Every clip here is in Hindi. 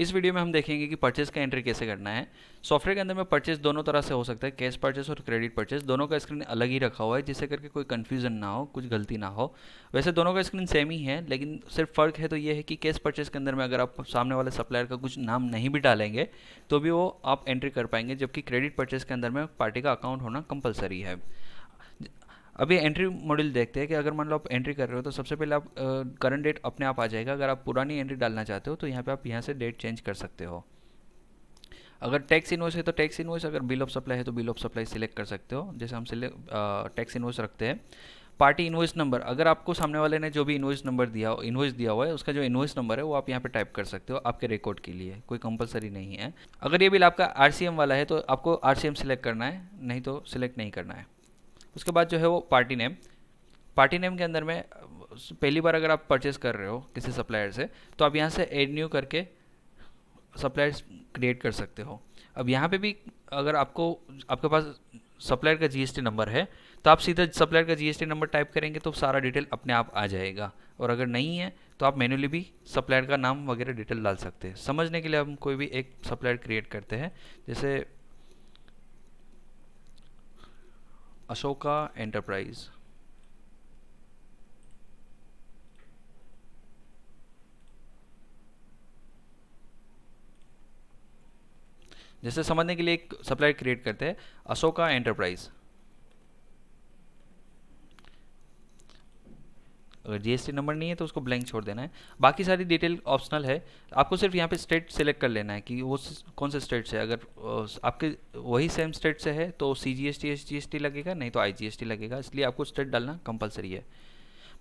इस वीडियो में हम देखेंगे कि परचेज का एंट्री कैसे करना है। सॉफ्टवेयर के अंदर में परचेज दोनों तरह से हो सकता है, कैश परचेज और क्रेडिट परचेज। दोनों का स्क्रीन अलग ही रखा हुआ है जिससे करके कोई कन्फ्यूजन ना हो, कुछ गलती ना हो। वैसे दोनों का स्क्रीन सेम ही है, लेकिन सिर्फ फ़र्क है तो ये है कि कैश परचेज के अंदर में अगर आप सामने वाले सप्लायर का कुछ नाम नहीं भी डालेंगे तो भी वो आप एंट्री कर पाएंगे, जबकि क्रेडिट परचेज के अंदर में पार्टी का अकाउंट होना कंपलसरी है। अभी एंट्री मॉड्यूल देखते हैं कि अगर मान लो आप एंट्री कर रहे हो तो सबसे पहले आप करंट डेट अपने आप आ जाएगा। अगर आप पुरानी एंट्री डालना चाहते हो तो यहाँ पे आप यहाँ से डेट चेंज कर सकते हो। अगर टैक्स इनवॉइस है तो टैक्स इनवॉइस, अगर बिल ऑफ सप्लाई है तो बिल ऑफ सप्लाई सिलेक्ट कर सकते हो। जैसे हम टैक्स इनवॉइस रखते हैं। पार्टी इनवॉइस नंबर, अगर आपको सामने वाले ने जो भी इनवॉइस नंबर दिया, इनवॉइस दिया हुआ है, उसका जो इनवॉइस नंबर है वो आप यहाँ पे टाइप कर सकते हो आपके रिकॉर्ड के लिए, कोई कंपलसरी नहीं है। अगर ये बिल आपका आरसीएम वाला है तो आपको आरसीएम सिलेक्ट करना है, नहीं तो सिलेक्ट नहीं करना है। उसके बाद जो है वो पार्टी नेम। पार्टी नेम के अंदर में पहली बार अगर आप परचेस कर रहे हो किसी सप्लायर से तो आप यहाँ से एड न्यू करके सप्लायर्स क्रिएट कर सकते हो। अब यहाँ पे भी अगर आपके पास सप्लायर का जीएसटी नंबर है तो आप सीधा सप्लायर का जीएसटी नंबर टाइप करेंगे तो सारा डिटेल अपने आप आ जाएगा। और अगर नहीं है तो आप मैन्युअली भी सप्लायर का नाम वगैरह डिटेल डाल सकते हैं। समझने के लिए हम कोई भी एक सप्लायर क्रिएट करते हैं, जैसे अशोका एंटरप्राइज। जैसे समझने के लिए एक सप्लायर क्रिएट करते हैं, अशोका एंटरप्राइज। अगर जीएसटी नंबर नहीं है तो उसको ब्लैंक छोड़ देना है, बाकी सारी डिटेल ऑप्शनल है। आपको सिर्फ यहाँ पे स्टेट सेलेक्ट कर लेना है कि वो कौन से स्टेट से। अगर आपके वही सेम स्टेट से है तो सीजीएसटी एसजीएसटी लगेगा, नहीं तो आईजीएसटी लगेगा, इसलिए आपको स्टेट डालना कंपलसरी है।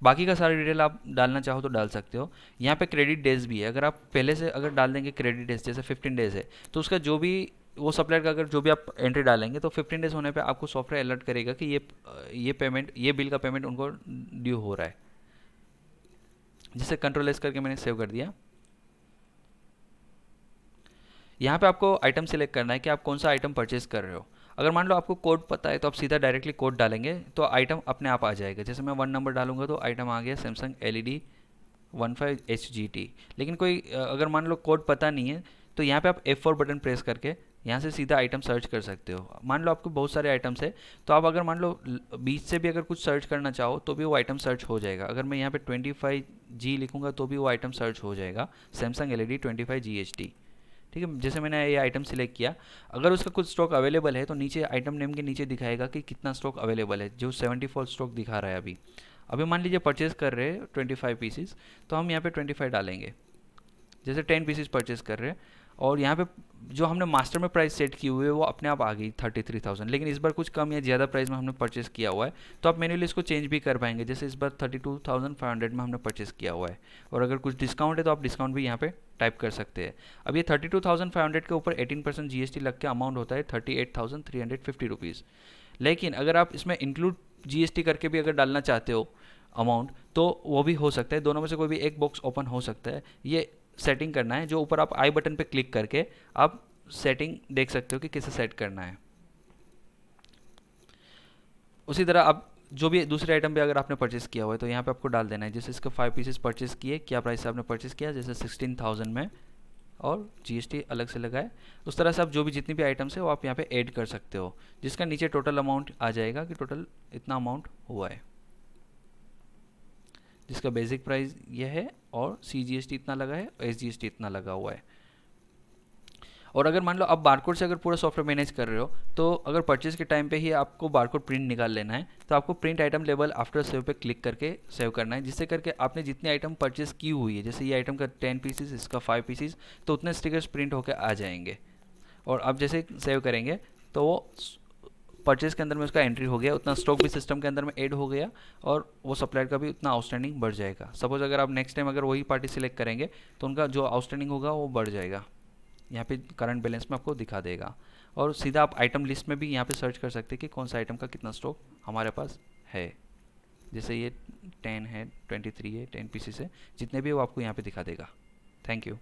बाकी का सारा डिटेल आप डालना चाहो तो डाल सकते हो। यहाँ पे क्रेडिट डेज भी है, अगर आप पहले से अगर डाल देंगे क्रेडिट डेज, जैसे 15 डेज है तो उसका जो भी वो सप्लायर का अगर जो भी आप एंट्री डालेंगे तो 15 डेज होने पे आपको सॉफ्टवेयर अलर्ट करेगा कि ये पेमेंट, ये बिल का पेमेंट उनको ड्यू हो रहा है। जिसे कंट्रोल एस करके मैंने सेव कर दिया। यहाँ पे आपको आइटम सेलेक्ट करना है कि आप कौन सा आइटम परचेज कर रहे हो। अगर मान लो आपको कोड पता है तो आप सीधा डायरेक्टली कोड डालेंगे तो आइटम अपने आप आ जाएगा। जैसे मैं 1 नंबर डालूंगा तो आइटम आ गया सैमसंग LED 15HGT। लेकिन कोई अगर मान लो कोड पता नहीं है तो यहाँ पे आप F4 बटन प्रेस करके यहाँ से सीधा आइटम सर्च कर सकते हो। मान लो आपको बहुत सारे आइटम्स है तो आप अगर मान लो बीच से भी अगर कुछ सर्च करना चाहो तो भी वो आइटम सर्च हो जाएगा। अगर मैं यहाँ पे 25G लिखूंगा तो भी वो आइटम सर्च हो जाएगा, सैमसंग LED 25GHT। ठीक है, जैसे मैंने ये आइटम सिलेक्ट किया। अगर उसका कुछ स्टॉक अवेलेबल है तो नीचे आइटम नेम के नीचे दिखाएगा कि कितना स्टॉक अवेलेबल है, जो 74 स्टॉक दिखा रहा है अभी। अभी मान लीजिए परचेज कर रहे हैं 25 पीसीस, तो हम यहाँ पे 25 डालेंगे। जैसे 10 पीसीस परचेज कर रहे हैं और यहाँ पे जो हमने मास्टर में प्राइस सेट की हुई है वो अपने आप आ गई 33,000। लेकिन इस बार कुछ कम या ज़्यादा प्राइस में हमने परचेस किया हुआ है तो आप मैन्युअली इसको चेंज भी कर पाएंगे। जैसे इस बार 32,500 में हमने परचेस किया हुआ है और अगर कुछ डिस्काउंट है तो आप डिस्काउंट भी यहाँ पे टाइप कर सकते हैं। अब ये 32,500 के ऊपर 18% जीएसटी लग के अमाउंट होता है 38,350 रुपीज़। लेकिन अगर आप इसमें इंक्लूड जीएसटी करके भी अगर डालना चाहते हो अमाउंट तो वो भी हो सकता है। दोनों में से कोई भी एक बॉक्स ओपन हो सकता है। ये सेटिंग करना है, जो ऊपर आप आई बटन पे क्लिक करके आप सेटिंग देख सकते हो कि कैसे सेट करना है। उसी तरह अब जो भी दूसरे आइटम भी अगर आपने परचेस किया हुआ है तो यहाँ पे आपको डाल देना है। जैसे इसके 5 पीसेस परचेस किए, क्या प्राइस से आपने परचेस किया, जैसे 16,000 में, और जीएसटी अलग से लगाए। उस तरह से आप जो भी जितनी भी आइटम्स है वो आप यहाँ पे ऐड कर सकते हो, जिसका नीचे टोटल अमाउंट आ जाएगा कि टोटल इतना अमाउंट हुआ है, जिसका बेसिक प्राइस ये है और CGST इतना लगा है और SGST इतना लगा हुआ है। और अगर मान लो आप बारकोड से अगर पूरा सॉफ्टवेयर मैनेज कर रहे हो तो अगर परचेज के टाइम पे ही आपको बारकोड प्रिंट निकाल लेना है तो आपको print item level after save पे क्लिक करके सेव करना है, जिससे करके आपने जितनी आइटम परचेज की हुई है, जैसे ये आइटम का 10 पीसीस, इसका 5 पीसीस, तो उतने स्टिकर्स प्रिंट होकर आ जाएंगे। और आप जैसे सेव करेंगे तो वो परचेज के अंदर में उसका एंट्री हो गया, उतना स्टॉक भी सिस्टम के अंदर में ऐड हो गया और वो सप्लायर का भी उतना आउटस्टैंडिंग बढ़ जाएगा। सपोज अगर आप नेक्स्ट टाइम अगर वही पार्टी सिलेक्ट करेंगे तो उनका जो आउटस्टैंडिंग होगा वो बढ़ जाएगा। यहाँ पे करंट बैलेंस में आपको दिखा देगा। और सीधा आप आइटम लिस्ट में भी यहाँ पे सर्च कर सकते हैं कि कौन सा आइटम का कितना स्टॉक हमारे पास है। जैसे ये 10 है, 23 है, 10 पीसेस है, जितने भी वो आपको यहाँ पे दिखा देगा। Thank you.